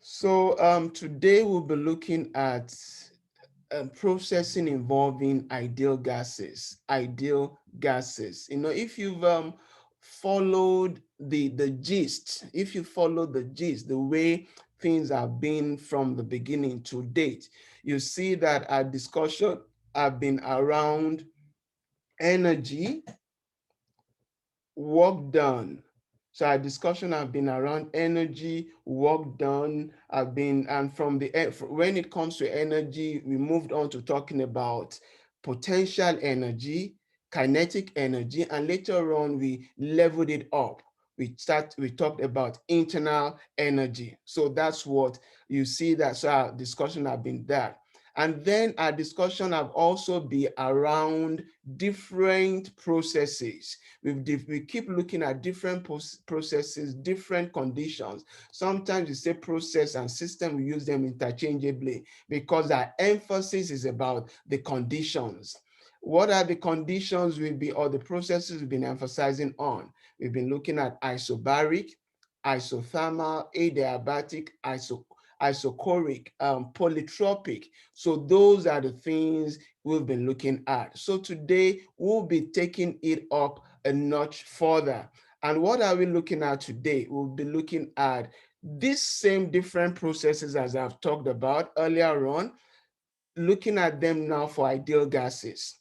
So today we'll be looking at processing involving ideal gases. Ideal gases. You know, if you've followed the gist, if you follow the gist, the way things have been from the beginning to date, you see that our discussion have been around energy, work done. So our discussion have been around energy, work done, have been, and from when it comes to energy, we moved on to talking about potential energy, kinetic energy, and later on we leveled it up. We talked about internal energy. So that's what you see that. So our discussion have been that. And then our discussion have also been around different processes. We keep looking at different processes, different conditions. Sometimes we say process and system, we use them interchangeably because our emphasis is about the conditions. What are the conditions will be, or the processes we've been emphasizing on? We've been looking at isobaric, isothermal, adiabatic, isochoric, polytropic. So those are the things we've been looking at. So today we'll be taking it up a notch further. And what are we looking at today? We'll be looking at these same different processes as I've talked about earlier on, looking at them now for ideal gases.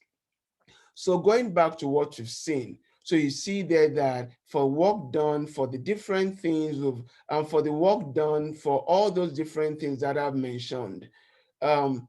So going back to what you've seen, so you see there that for work done for the different things of, for the work done for all those different things that I've mentioned, um,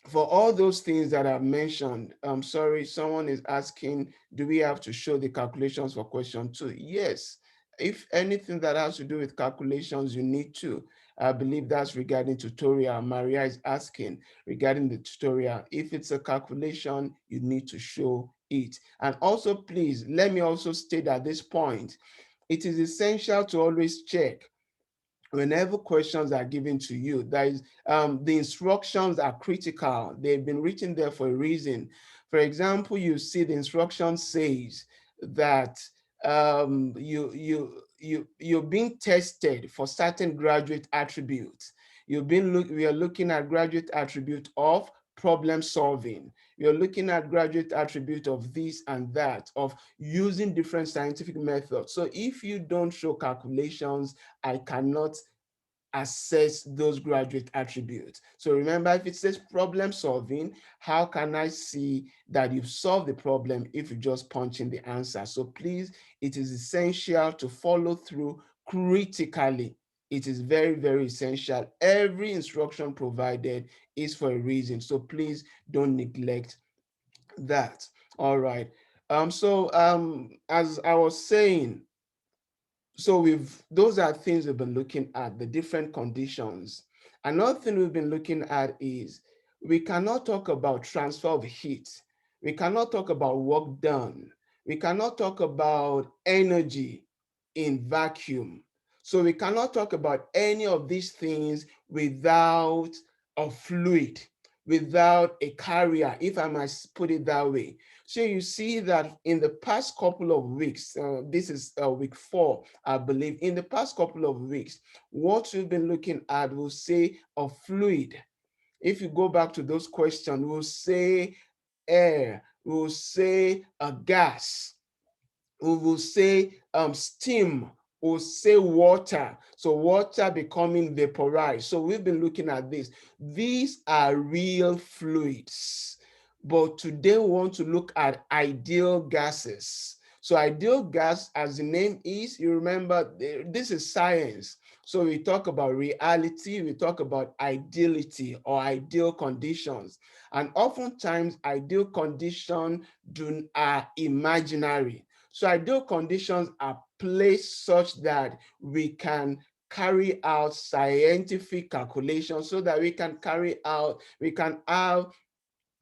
for all those things that I've mentioned, I'm sorry, someone is asking, do we have to show the calculations for question 2? Yes. If anything that has to do with calculations, you need to. I believe that's regarding tutorial. Maria is asking regarding the tutorial. If it's a calculation, you need to show it. And also, please, let me also state at this point, it is essential to always check whenever questions are given to you, that is, the instructions are critical. They've been written there for a reason. For example, you see the instruction says that you're being tested for certain graduate attributes. We are looking at graduate attribute of problem solving. You're looking at graduate attribute of this and that, of using different scientific methods. So if you don't show calculations, I cannot assess those graduate attributes. So remember, if it says problem solving, how can I see that you've solved the problem if you just punch in the answer? So please, it is essential to follow through critically. It is very, very essential. Every instruction provided is for a reason. So please don't neglect that. All right. As I was saying, so those are things we've been looking at, the different conditions. Another thing we've been looking at is we cannot talk about transfer of heat. We cannot talk about work done. We cannot talk about energy in vacuum. So we cannot talk about any of these things without a fluid, without a carrier, if I must put it that way. So you see that in the past couple of weeks, this is week 4, I believe, in the past couple of weeks, what we've been looking at will say a fluid. If you go back to those questions, we'll say air, we'll say a gas, we will say steam, we'll say water. So water becoming vaporized. So we've been looking at this. These are real fluids. But today we want to look at ideal gases. So ideal gas, as the name is, you remember, this is science. So we talk about reality, we talk about ideality or ideal conditions. And oftentimes ideal conditions are imaginary. So ideal conditions are placed such that we can carry out scientific calculations, so that we can have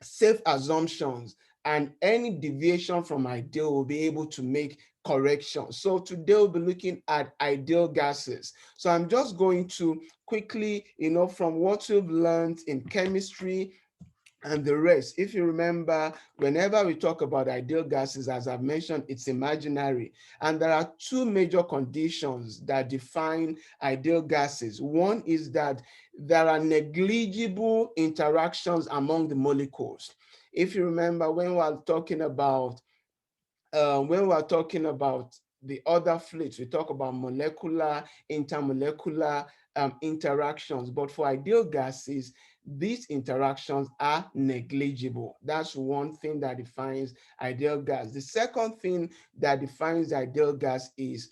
safe assumptions, and any deviation from ideal will be able to make corrections. So today we'll be looking at ideal gases. So I'm just going to quickly, from what we've learned in chemistry, and the rest. If you remember, whenever we talk about ideal gases, as I've mentioned, it's imaginary. And there are two major conditions that define ideal gases. One is that there are negligible interactions among the molecules. If you remember, when we're talking about the other fluids, we talk about molecular, intermolecular interactions. But for ideal gases, these interactions are negligible. That's one thing that defines ideal gas. The second thing that defines ideal gas is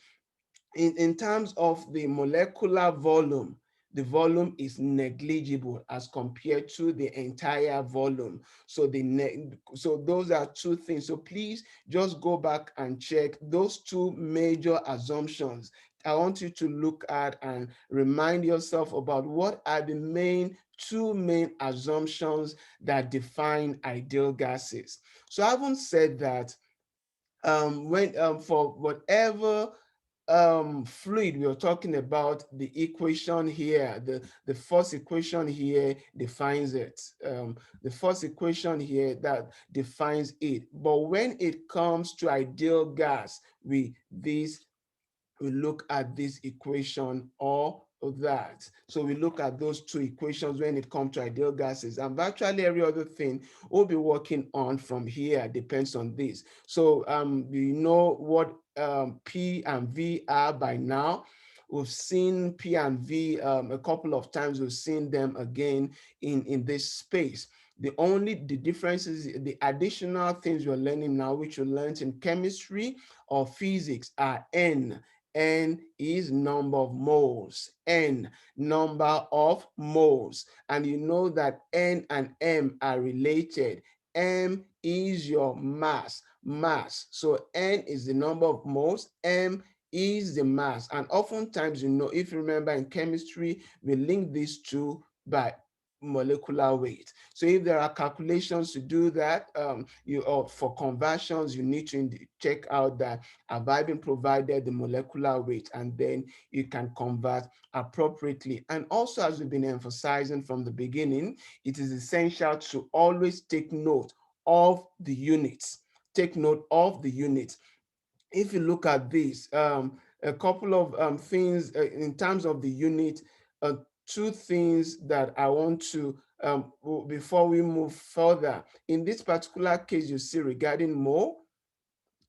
in terms of the molecular volume, the volume is negligible as compared to the entire volume. So those are two things. So please just go back and check those two major assumptions. I want you to look at and remind yourself about what are the two main assumptions that define ideal gases. So having said that, when for whatever fluid we are talking about, the equation here, the first equation here defines it. The first equation here that defines it. But when it comes to ideal gas, we look at this equation or that. So we look at those two equations when it comes to ideal gases. And virtually every other thing we'll be working on from here depends on this. So we know what P and V are by now. We've seen P and V a couple of times. We've seen them again in this space. The difference is the additional things you're learning now, which you learned in chemistry or physics, are N. N is number of moles, N, number of moles. And you know that N and M are related. M is your mass. So N is the number of moles, M is the mass. And oftentimes, if you remember in chemistry, we link these two by molecular weight. So if there are calculations to do that, or for conversions, you need to check out that have I been provided the molecular weight, and then you can convert appropriately. And also, as we've been emphasizing from the beginning, it is essential to always take note of the units. Take note of the units. If you look at this, a couple of things in terms of the unit, two things that I want to, before we move further. In this particular case, you see regarding mole,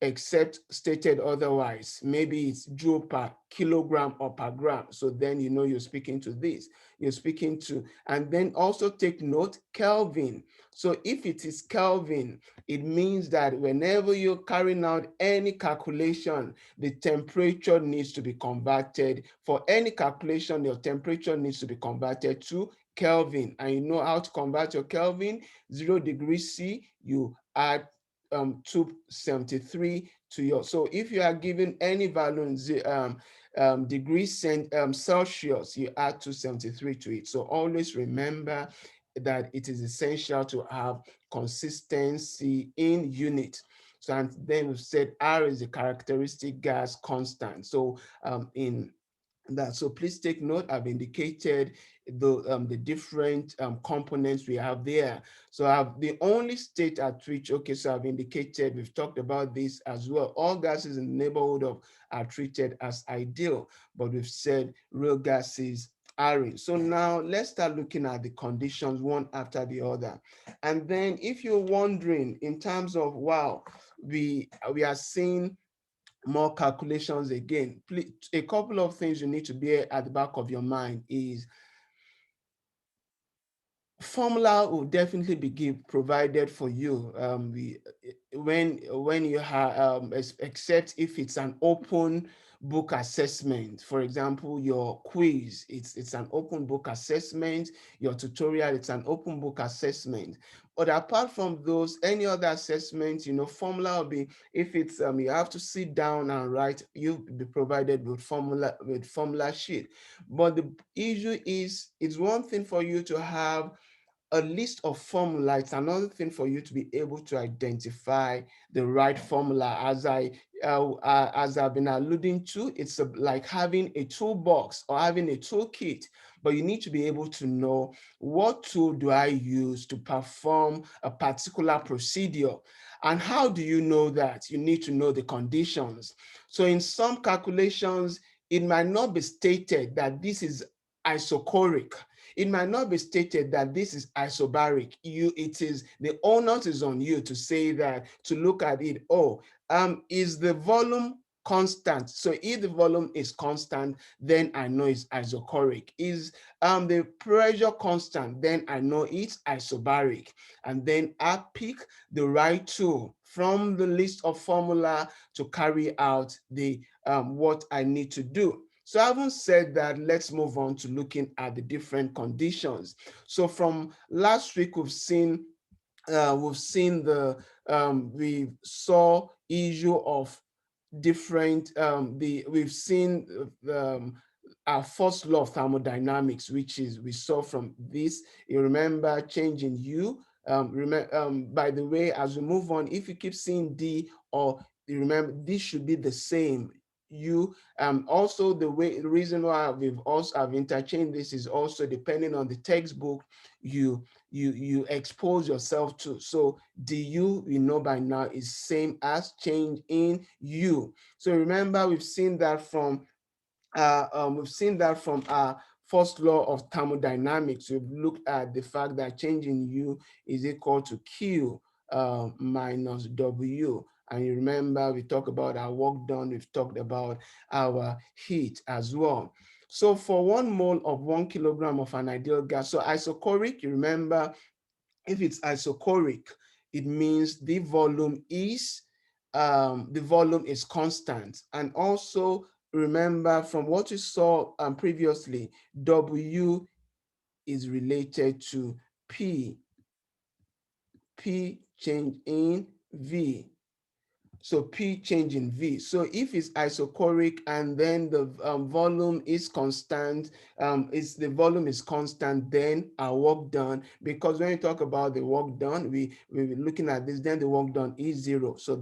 except stated otherwise. Maybe it's joule per kilogram or per gram. So then you're speaking to this. You're speaking to, and then also take note, Kelvin. So if it is Kelvin, it means that whenever you're carrying out any calculation, the temperature needs to be converted. For any calculation, your temperature needs to be converted to Kelvin. And you know how to convert your Kelvin. 0 degrees C, you add 273 to your. So if you are given any value in degrees Celsius, you add 273 to it. So always remember that it is essential to have consistency in unit. So, and then we've said R is the characteristic gas constant. So in that. So please take note, I've indicated the different components we have there. So I've the only state at which, okay, so I've indicated, we've talked about this as well. All gases in the neighborhood of are treated as ideal, but we've said real gases aren't. So now let's start looking at the conditions one after the other. And then if you're wondering in terms of, wow, we are seeing more calculations again. Please, a couple of things you need to be at the back of your mind is formula will definitely be provided for you when you have except if it's an open book assessment. For example, your quiz, it's an open book assessment. Your tutorial, it's an open book assessment. But apart from those, any other assessment, formula will be, if it's you have to sit down and write, you'll be provided with formula sheet. But the issue is, it's one thing for you to have a list of formula, it's another thing for you to be able to identify the right formula. As I've been alluding to, it's like having a toolbox or having a toolkit, but you need to be able to know what tool do I use to perform a particular procedure. And how do you know that? You need to know the conditions. So in some calculations, it might not be stated that this is isochoric. It might not be stated that this is isobaric. It is the onus is on you to say that, to look at it. Oh, is the volume constant? So if the volume is constant, then I know it's isochoric. Is the pressure constant? Then I know it's isobaric. And then I pick the right tool from the list of formula to carry out the what I need to do. So having said that, let's move on to looking at the different conditions. So from last week, we've seen we saw issue of different we've seen our first law of thermodynamics, which is we saw from this. You remember change in U. By the way, as we move on, if you keep seeing D, or you remember, this should be the same. U. Also, the reason why I've interchanged this is also depending on the textbook you expose yourself to. So du, we know by now, is same as change in U. So remember, we've seen that from our first law of thermodynamics. We've looked at the fact that change in U is equal to Q minus W. And you remember, we talked about our work done, we've talked about our heat as well. So for 1 mole of 1 kilogram of an ideal gas, so isochoric, you remember, if it's isochoric, it means the volume is constant. And also remember, from what you saw previously, W is related to P, P change in V. So P change in V. So if it's isochoric and then the volume is constant, the volume is constant, then our work done, because when you talk about the work done, we're looking at this, then the work done is zero. So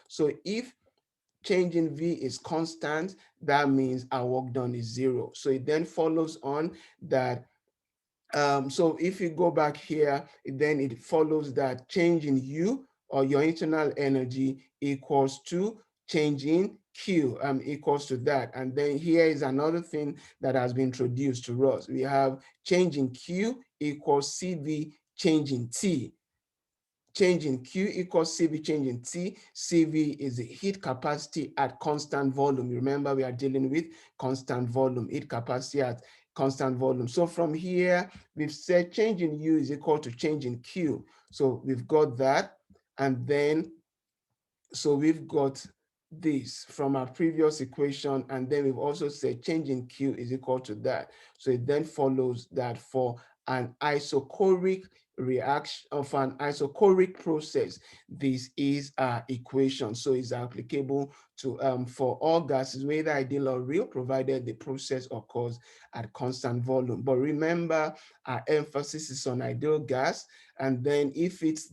so if change in V is constant, that means our work done is zero. So it then follows on that so if you go back here, then it follows that change in U, or your internal energy, equals to change in Q, equals to that. And then here is another thing that has been introduced to us. We have change in Q equals CV change in T. Change in Q equals CV change in T. CV is the heat capacity at constant volume. Remember, we are dealing with constant volume, heat capacity at constant volume. So from here, we've said change in U is equal to change in Q. So we've got that. And then so we've got this from our previous equation, and then we've also said change in Q is equal to that. So it then follows that for an isochoric reaction of an isochoric process, this is our equation. So it's applicable to for all gases, whether ideal or real, provided the process occurs at constant volume. But remember, our emphasis is on ideal gas, and then if it's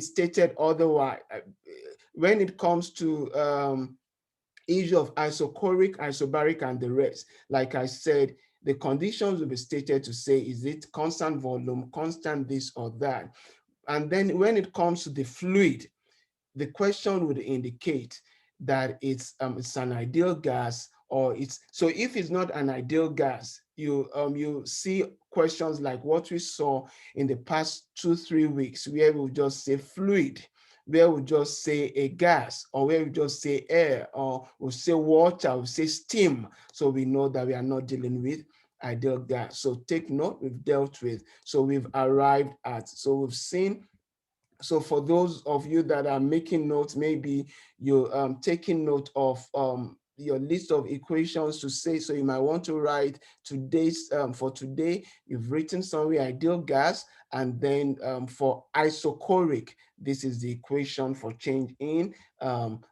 stated otherwise, when it comes to issue of isochoric, isobaric, and the rest, like I said, the conditions will be stated to say, is it constant volume, constant this or that? And then when it comes to the fluid, the question would indicate that it's an ideal gas, or it's, so if it's not an ideal gas, you see questions like what we saw in the past 2-3 weeks, where we just say fluid, where we just say a gas, or where we just say air, or we say water, we say steam. So we know that we are not dealing with ideal gas. So take note, we've dealt with, so we've arrived at, so we've seen. So for those of you that are making notes, maybe you're taking note of your list of equations to say, so you might want to write today's, for today, you've written somewhere ideal gas, and then for isochoric, this is the equation for change in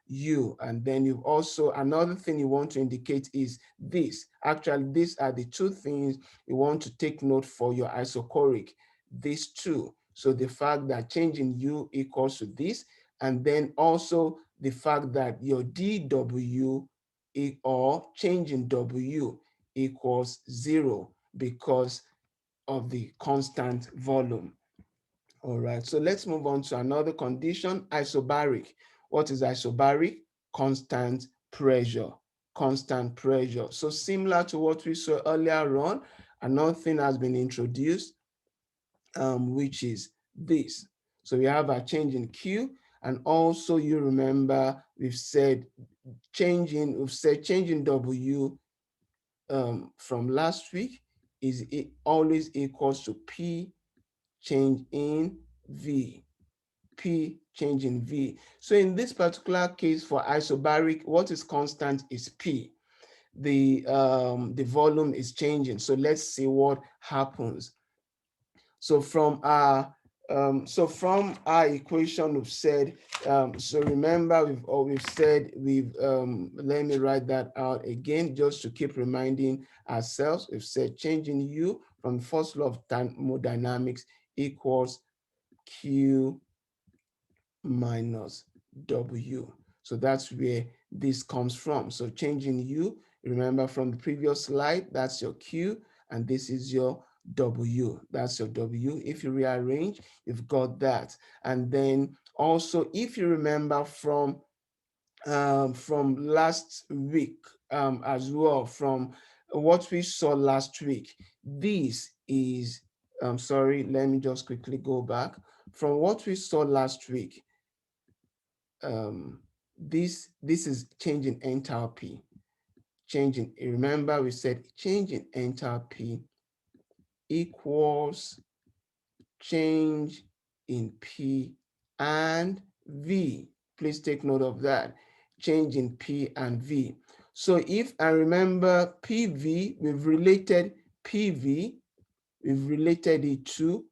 U. And then you've also, another thing you want to indicate is this. Actually, these are the two things you want to take note for your isochoric, these two. So the fact that change in U equals to this, and then also the fact that your dW or change in W equals 0 because of the constant volume. All right, so let's move on to another condition, isobaric. What is isobaric? Constant pressure, constant pressure. So similar to what we saw earlier on, another thing has been introduced, which is this. So we have a change in Q, and also you remember we've said change in W from last week is it always equals to P change in V. P change in V. So in this particular case for isobaric, what is constant is P. The volume is changing. So let's see what happens. So from our equation, we've said, so remember we've said, let me write that out again just to keep reminding ourselves. We've said change in U from the first law of thermodynamics equals Q minus W. So that's where this comes from. So changing U, remember from the previous slide, that's your Q, and this is your W. That's your W. If you rearrange, you've got that. And then also, if you remember from last week as well, from what we saw last week, this is, sorry, let me just quickly go back. From what we saw last week, this is changing enthalpy. Changing, remember we said changing enthalpy equals change in P and V. Please take note of that. Change in P and V. So if I remember PV, we've related PV, we've related it to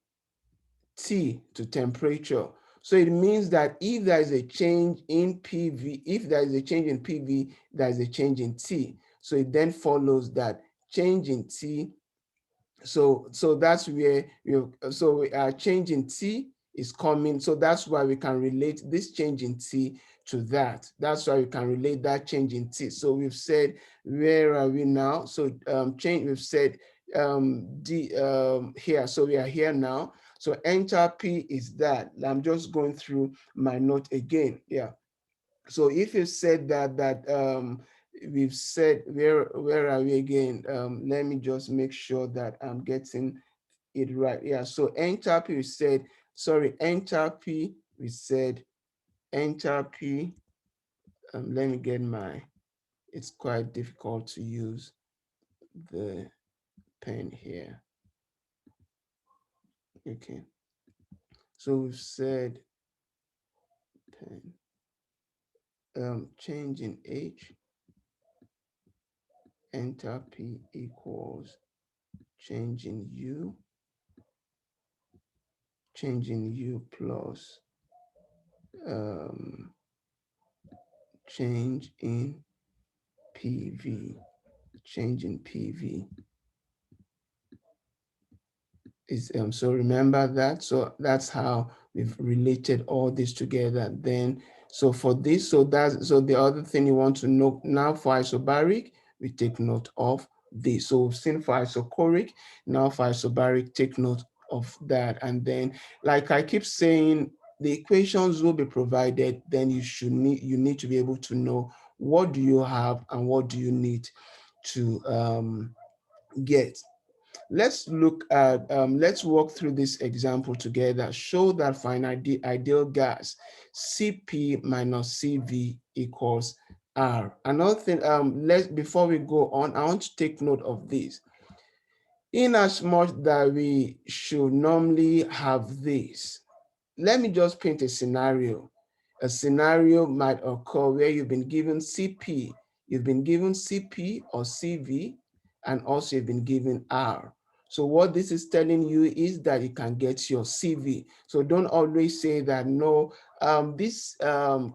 T, to temperature. So it means that if there is a change in PV, if there is a change in PV, there is a change in T. So it then follows that change in T. So that's where our change in T is coming. So that's why we can relate this change in T to that. That's why we can relate that change in T. So we've said, where are we now? So change, we've said here. So we are here now. So enthalpy is that. I'm just going through my note again. Yeah. So if you said that we've said, where are we again? Let me just make sure that I'm getting it right. Yeah. So enthalpy, we said, sorry, enthalpy, we said enthalpy. Let me get my. It's quite difficult to use the pen here. Okay. So we've said pen. Change in H, enthalpy equals change in U, change in U plus change in PV, change in PV is so remember that. So that's how we've related all this together. Then so for this, so the other thing you want to know now for isobaric, we take note of this. So we've seen for isochoric, now for isobaric, take note of that. And then, like I keep saying, the equations will be provided. Then you need to be able to know what do you have and what do you need to get. Let's look at, let's walk through this example together. Show that for an ideal gas, Cp minus Cv equals R. Another thing, before we go on, I want to take note of this. In as much that we should normally have this, let me just paint a scenario. A scenario might occur where you've been given Cp You've been given CP or CV, and also you've been given R. So what this is telling you is that you can get your CV. So don't always say that, no, this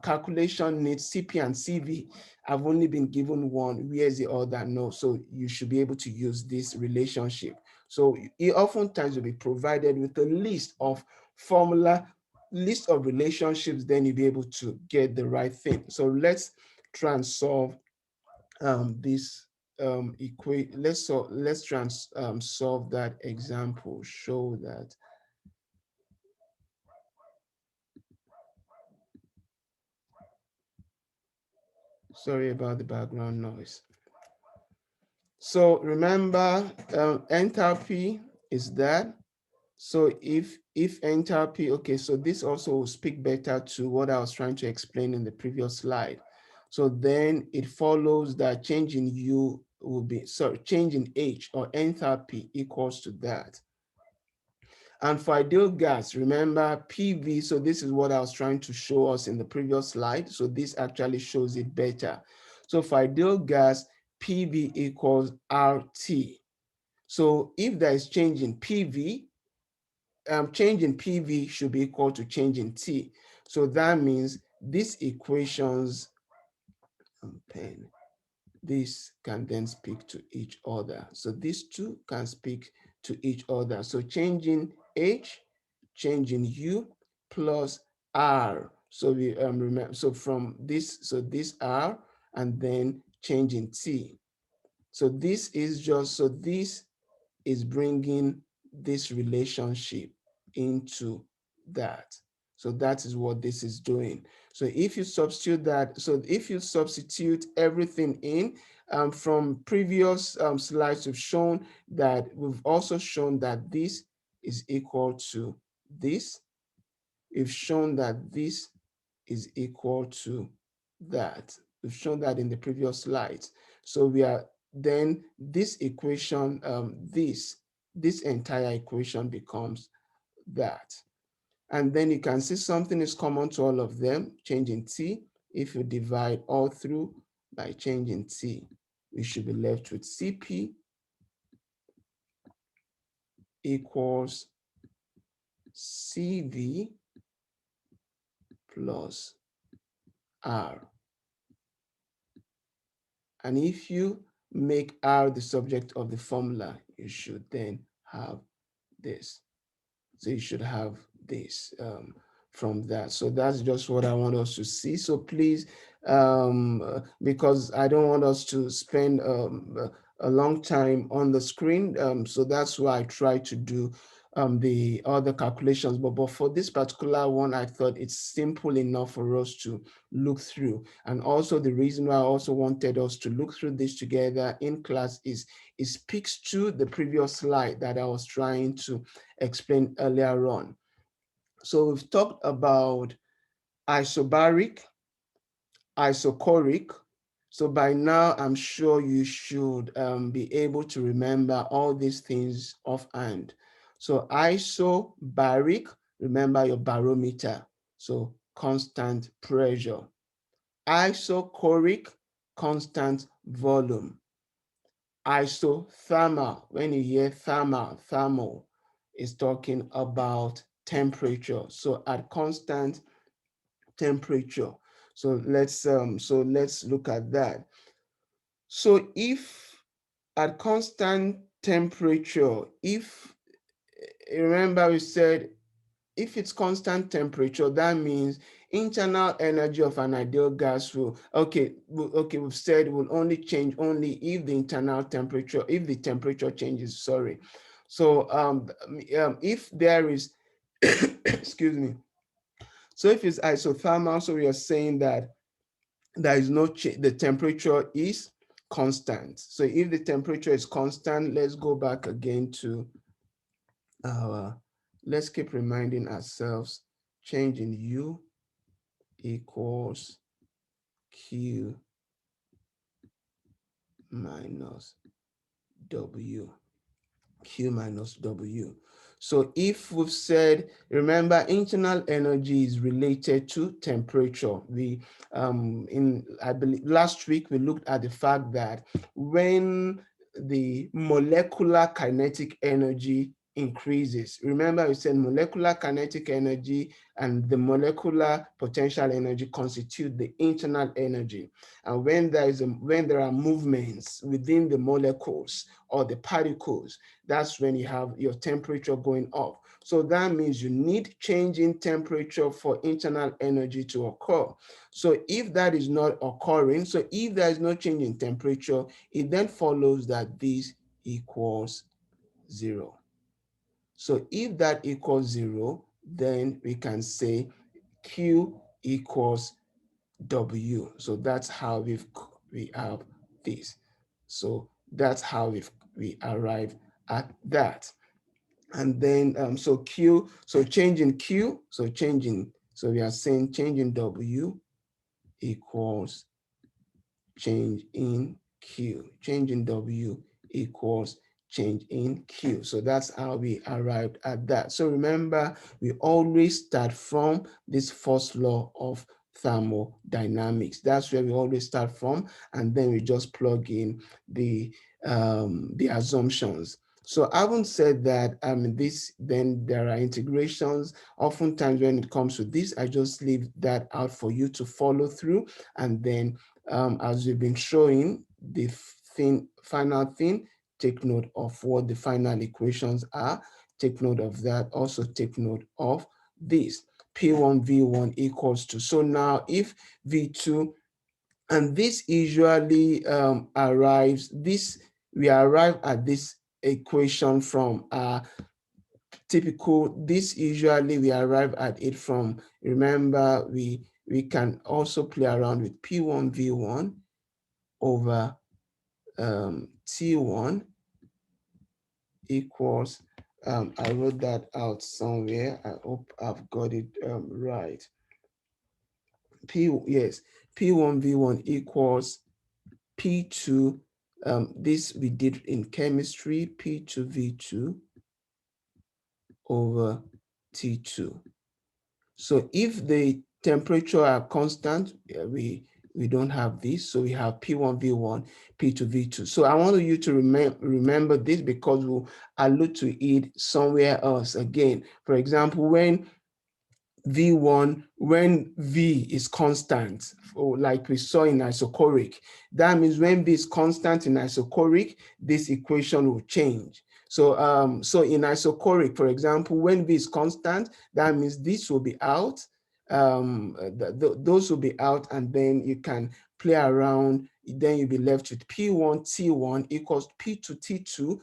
calculation needs CP and CV. I've only been given one, where's the other? No, so you should be able to use this relationship. So it oftentimes will be provided with a list of formula, list of relationships, then you'll be able to get the right thing. So let's try and solve this equate. Let's try and solve that example. Show that. Sorry about the background noise. So remember, enthalpy is that. So if enthalpy, okay, so this also will speak better to what I was trying to explain in the previous slide. So then it follows that change in U will be, sorry, change in H or enthalpy equals to that. And for ideal gas, remember PV, so this is what I was trying to show us in the previous slide. So this actually shows it better. So for ideal gas, PV equals RT. So if there is change in PV, change in PV should be equal to change in T. So that means these equations, pen, this can then speak to each other. So these two can speak to each other. So change in H, change in U plus R. So we remember, so from this, so this R and then change in T. So this is just, so this is bringing this relationship into that. So that is what this is doing. So if you substitute that, so if you substitute everything in, from previous slides, we've shown that, we've also shown that this is equal to this. We've shown that this is equal to that. We've shown that in the previous slides. So we are, then this equation, this entire equation becomes that. And then you can see something is common to all of them, changing T. If you divide all through by changing T, we should be left with CP equals CV plus R. And if you make R the subject of the formula, you should then have this. So you should have this from that. So that's just what I want us to see. So please, because I don't want us to spend a long time on the screen. So that's why I try to do the other calculations. But for this particular one, I thought it's simple enough for us to look through. And also the reason why I also wanted us to look through this together in class is it speaks to the previous slide that I was trying to explain earlier on. So we've talked about isobaric, isochoric. So by now, I'm sure you should be able to remember all these things offhand. So isobaric, remember your barometer. So constant pressure. Isochoric, constant volume. Isothermal, when you hear thermal is talking about temperature. So at constant temperature. So let's look at that. So if at constant temperature, if remember we said if it's constant temperature, that means internal energy of an ideal gas will, we've said will only change only if the internal temperature, if the temperature changes, sorry. So if there is, excuse me, so if it's isothermal, so we are saying that there is no change, the temperature is constant. So if the temperature is constant, let's go back again to let's keep reminding ourselves, change in U equals Q minus W. Q minus W. So if we've said, remember, internal energy is related to temperature. I believe last week we looked at the fact that when the molecular kinetic energy increases, remember we said molecular kinetic energy and the molecular potential energy constitute the internal energy. And when there are movements within the molecules or the particles, that's when you have your temperature going up. So that means you need change in temperature for internal energy to occur. So if that is not occurring, so if there is no change in temperature, it then follows that this equals 0. So if that equals 0, then we can say Q equals W. So that's how we have this. So that's how we arrive at that. And then so Q, so changing Q, so we are saying change in W equals change in Q. Change in W equals change in Q. So that's how we arrived at that. So remember, we always start from this first law of thermodynamics. That's where we always start from, and then we just plug in the assumptions. So having said that, then there are integrations. Oftentimes when it comes to this, I just leave that out for you to follow through, and then as we've been showing, the final thing, take note of what the final equations are. Take note of that. Also take note of this. P1 V1 equals to. So now if V2, and this usually we arrive at this equation from typical, this usually we arrive at it from, remember, we can also play around with P1 V1 over T1 equals, I wrote that out somewhere. I hope I've got it right. Yes, P1 V1 equals P2, this we did in chemistry, P2 V2 over T2. So if the temperature are constant, we don't have this. So we have P1 V1, P2 V2. So I want you to remember this because we'll allude to it somewhere else again. For example, when V1, when V is constant, like we saw in isochoric, that means when V is constant in isochoric, this equation will change. So, so in isochoric, for example, when V is constant, that means this will be out, those will be out, and then you can play around, then you'll be left with P1 T1 equals P2 T2.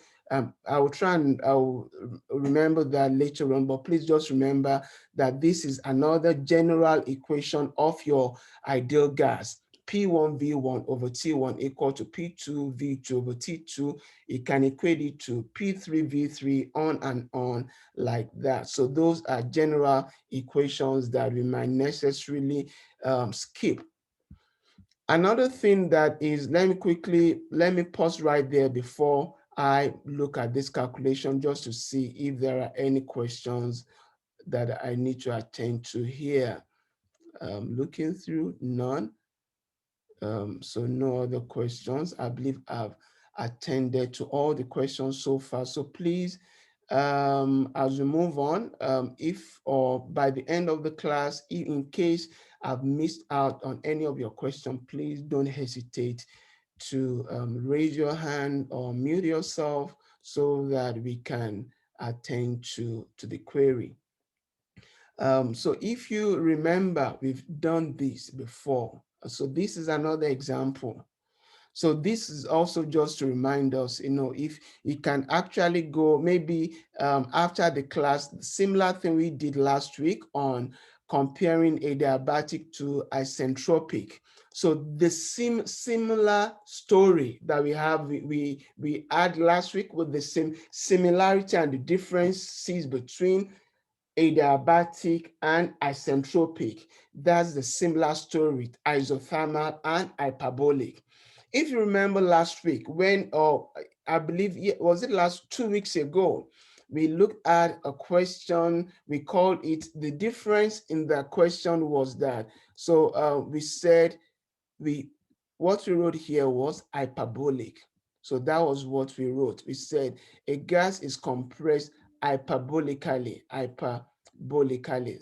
I will remember that later on, but please just remember that this is another general equation of your ideal gas. P1 V1 over T1 equal to P2 V2 over T2. You can equate it to P3 V3, on and on like that. So those are general equations that we might necessarily skip. Another thing that is, let me pause right there before I look at this calculation just to see if there are any questions that I need to attend to here. Looking through, none. So no other questions. I believe I've attended to all the questions so far. So please, as we move on, if or by the end of the class, in case I've missed out on any of your questions, please don't hesitate to raise your hand or mute yourself so that we can attend to the query. So if you remember, we've done this before. So this is another example. So this is also just to remind us, if you can actually go maybe after the class, similar thing we did last week on comparing adiabatic to isentropic. So the similar story that we have, we had last week with the same similarity and the differences between adiabatic and isentropic. That's the similar story with isothermal and hyperbolic. If you remember last week when, I believe, was it last 2 weeks ago, we looked at a question, we called it, the difference in the question was that, so we said, we what we wrote here was hyperbolic. So that was what we wrote. We said a gas is compressed hyperbolically.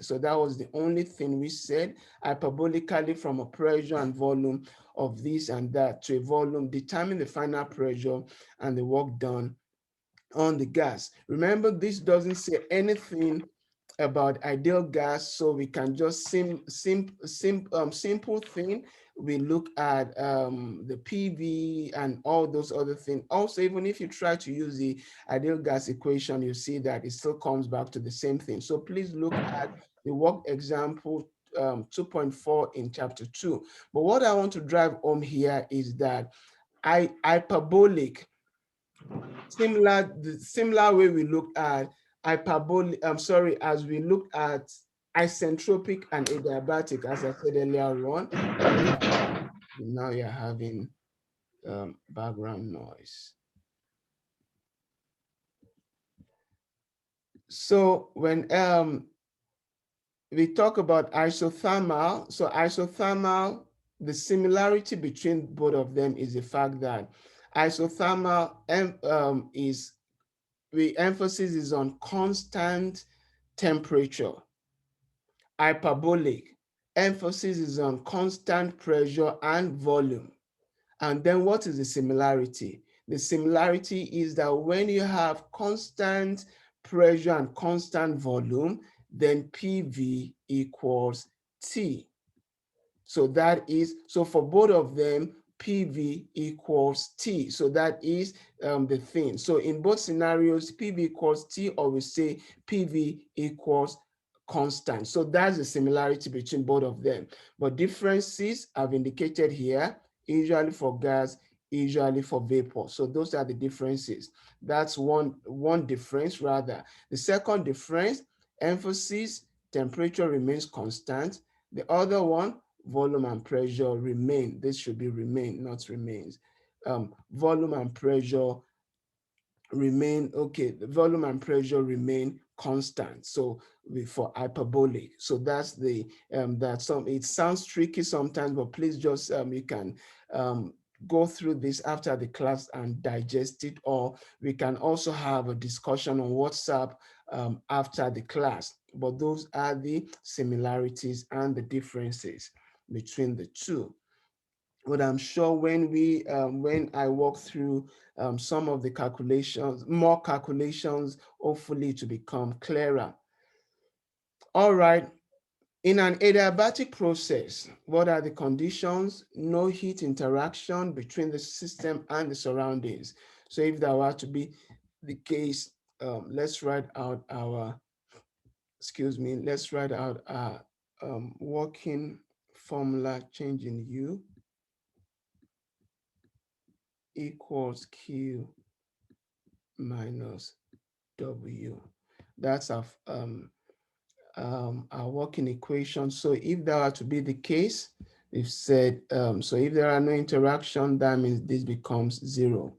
So that was the only thing we said, hyperbolically, from a pressure and volume of this and that to a volume, determine the final pressure and the work done on the gas. Remember, this doesn't say anything about ideal gas, so we can just simple thing. We look at the PV and all those other things. Also, even if you try to use the ideal gas equation, you see that it still comes back to the same thing. So please look at the work example 2.4 in chapter 2. But what I want to drive home here is that hyperbolic, the similar way we looked at hyperbolic, as we looked at isentropic and adiabatic, as I said earlier on. Now you're having background noise. So when we talk about isothermal, so isothermal, the similarity between both of them is the fact that isothermal is, the emphasis is on constant temperature. Hyperbolic, emphasis is on constant pressure and volume. And then what is the similarity? The similarity is that when you have constant pressure and constant volume, then PV equals T. So that is, so for both of them, PV equals T. So that is the thing. So in both scenarios, PV equals T, or we say PV equals constant. So that's the similarity between both of them. But differences I've indicated here, usually for gas, usually for vapor. So those are the differences. That's one difference rather. The second difference, emphasis, temperature remains constant. The other one, volume and pressure remain. This should be remain, not remains. Volume and pressure remain, okay, the volume and pressure remain constant. So for hyperbolic, so that's the it sounds tricky sometimes, but please just you can go through this after the class and digest it, or we can also have a discussion on WhatsApp after the class. But those are the similarities and the differences between the two. But I'm sure when I walk through some of the calculations, more calculations, hopefully to become clearer. All right. In an adiabatic process, what are the conditions? No heat interaction between the system and the surroundings. So if that were to be the case, let's write out our, let's write out our working formula. Change in U equals Q minus W. That's our working equation. So if that were to be the case, we've said, so if there are no interaction, that means this becomes 0.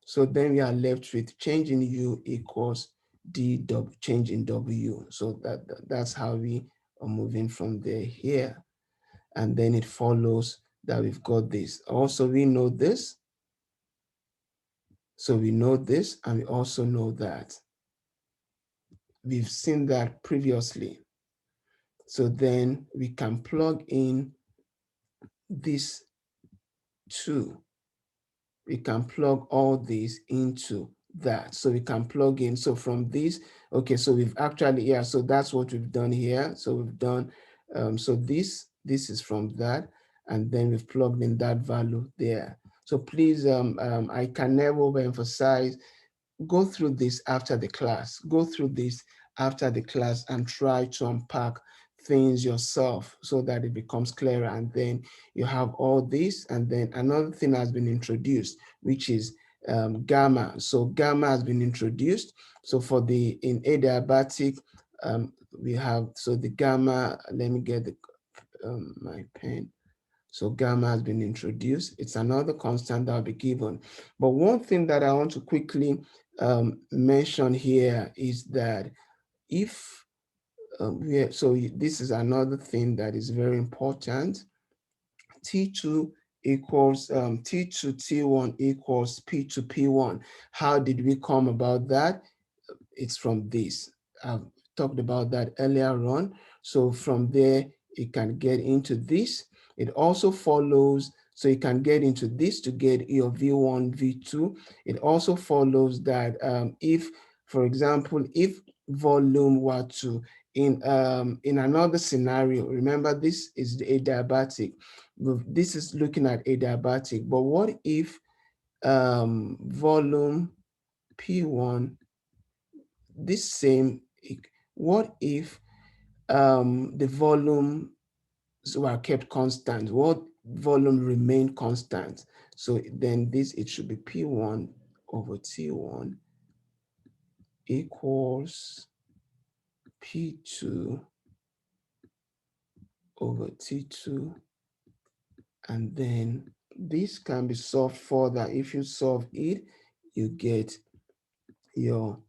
So then we are left with change in U equals dw, change in W. So that's how we are moving from there here. And then it follows that we've got this. Also, we know this. So we know this, and we also know that. We've seen that previously. So then we can plug in these two. We can plug all these into that. So we can plug in. So from this, okay, so we've actually, yeah, so that's what we've done here. So we've done, so this is from that, and then we've plugged in that value there. So please, I can never overemphasize, go through this after the class. Go through this after the class and try to unpack things yourself so that it becomes clearer. And then you have all this. And then another thing has been introduced, which is gamma. So gamma has been introduced. So for the, in adiabatic, we have, so the gamma, let me get the my pen. So gamma has been introduced. It's another constant that will be given. But one thing that I want to quickly mention here is that if so this is another thing that is very important. T2 equals T2 T1 equals P2 P1. How did we come about that? It's from this. I've talked about that earlier on. So from there, it can get into this. It also follows, so you can get into this to get your V1, V2. It also follows that if, for example, if volume were to, in another scenario, remember this is the adiabatic. This is looking at adiabatic, but what if volume P1 this same, what if the volume were kept constant? What volume remained constant? So then this, it should be P1 over T1 equals P2 over T2. And then this can be solved further. If you solve it, you get your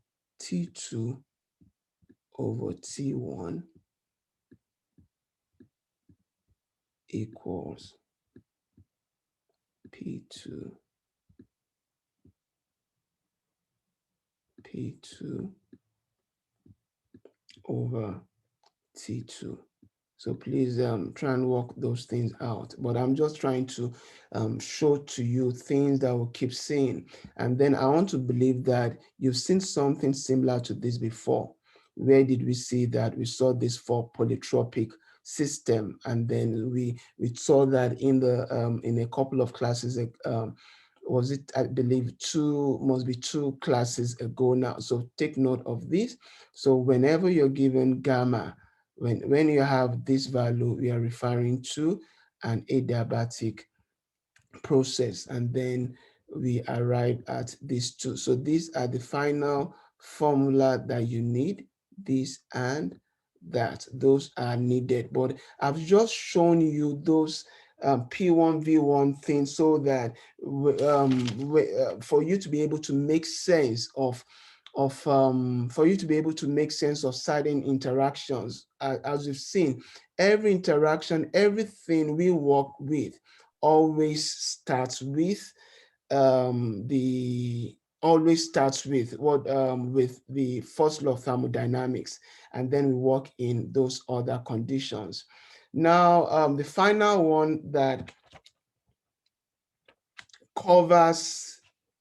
T2 over T1 equals P2 P2 over T2. So please try and work those things out. But I'm just trying to show to you things that will keep seeing. And then I want to believe that you've seen something similar to this before. Where did we see that? We saw this for polytropic system, and then we saw that in a couple of classes. Was it, I believe, must be two classes ago now. So take note of this. So whenever you're given gamma, when you have this value, we are referring to an adiabatic process, and then we arrive at these two. So these are the final formula that you need, this and that. Those are needed. But I've just shown you those P1, V1 things so that for you to be able to make sense of for you to be able to make sense of certain interactions. As you've seen, every interaction, everything we work with always starts with the always starts with what with the first law of thermodynamics, and then we work in those other conditions. Now the final one that covers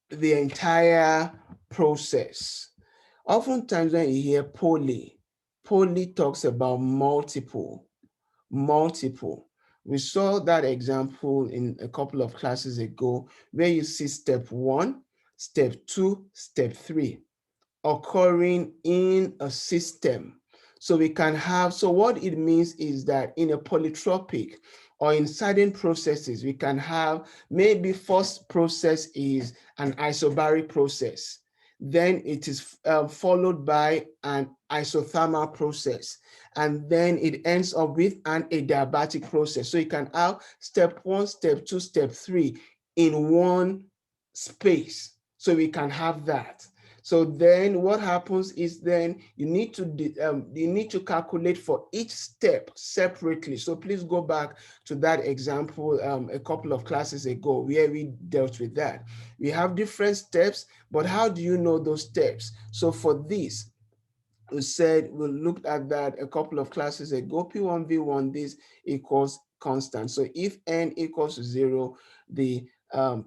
the entire process. Oftentimes when you hear poly talks about multiple. We saw that example in a couple of classes ago where you see step 1, step 2, step 3 occurring in a system. So we can have, so what it means is that in a polytropic or in certain processes, we can have maybe first process is an isobaric process. Then it is followed by an isothermal process. And then it ends up with an adiabatic process. So you can have step 1, step 2, step 3 in one space. So we can have that. So then what happens is then you need to calculate for each step separately. So please go back to that example a couple of classes ago where we dealt with that. We have different steps, but how do you know those steps? So for this, we looked at that a couple of classes ago. P1 V1, this equals constant. So if n equals to 0, the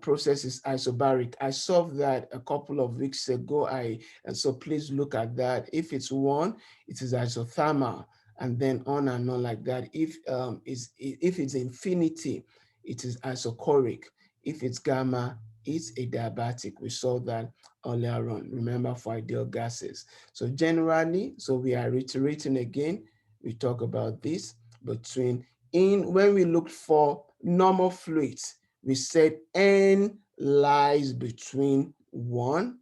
process is isobaric. I solved that a couple of weeks ago. And so please look at that. If it's 1, it is isothermal, and then on and on like that. If it's infinity, it is isochoric. If it's gamma, it's adiabatic. We saw that earlier on. Remember, for ideal gases. So generally, so we are reiterating again, we talk about this between when we look for normal fluids, we said N lies between 1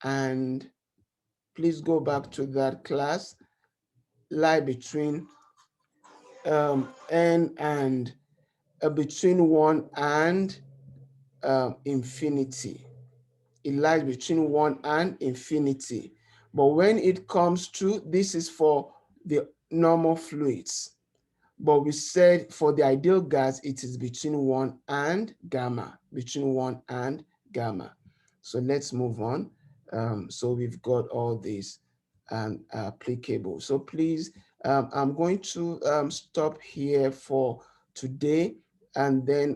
and, please go back to that class, lie between N and between 1 and infinity. It lies between 1 and infinity. But when it comes to, this is for the normal fluids. But we said for the ideal gas, it is between 1 and gamma, between 1 and gamma. So let's move on. So we've got all these applicable. So please, I'm going to stop here for today, and then